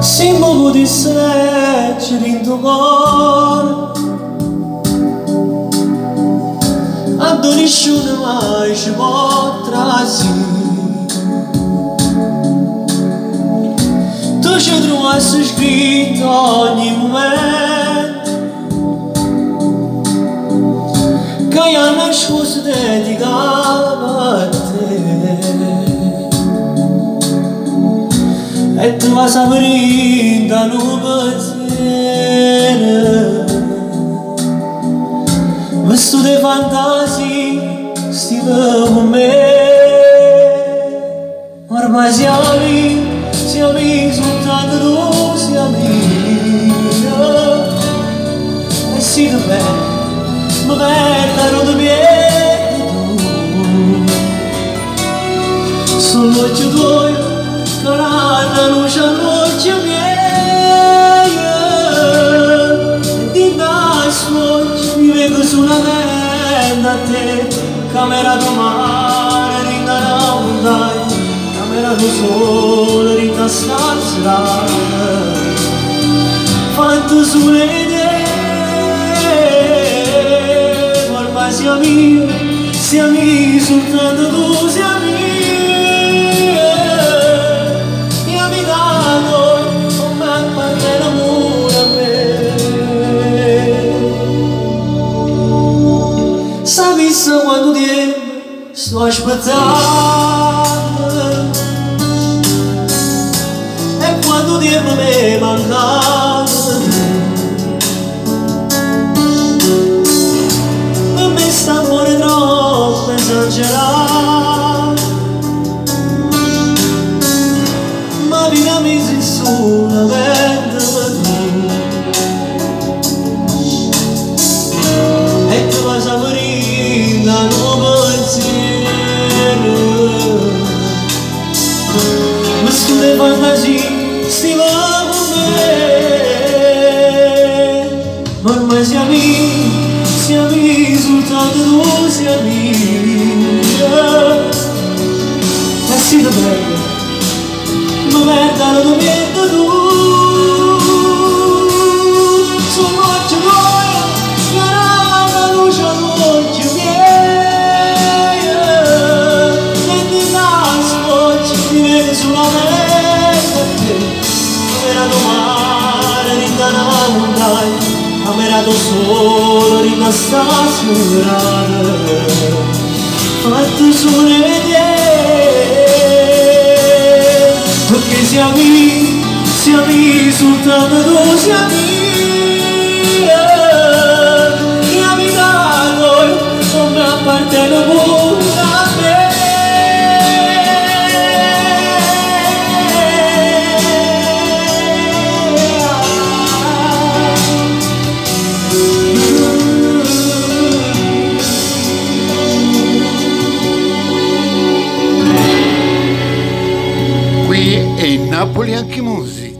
simbolo di srecce in tuo cuore, a dove nessuno mai ci può trasire. Tu ci trovi scritto ogni momento che io ho nascosto dedicato a te, e tu vas a venire da un pensiero visto di fantasie stiva con me. Ormai siamo amici soltanto tu, siamo amici, e sì dov'è ma perdono di piedi tu, sull'occhio tuoi cara la luce all'occhio miei, e di nascosto mi vengo sulla mente a te, camera do mare rinda la montagna, camera do sole rinda stasera, fanto sulle idee. Ormai siamo amici soltanto tu, siamo amici. Sapesse quanto tempo sto aspettando e quanto tempo mi è mancato. Per me sta amore troppo esagerato, ma vita mi sei solamente per tu, e tu vas a morire da un pensiero visto di fantasie stiva con me. Ormai siamo amici soltanto tu, siamo amici, e sì dov'è ma perdono di piedi tu, sull'occhio tuoi cara la luce all'occhio miei, e di nascosto mi vedi sulla mente a te, camera do mare rinda la montagna, camera do sole rinda stasera, fatto sulle idee. Perché siamo amici soltanto tu, siamo amici, e abitato come appartiene pure a me. Qui è Napoli anche musica.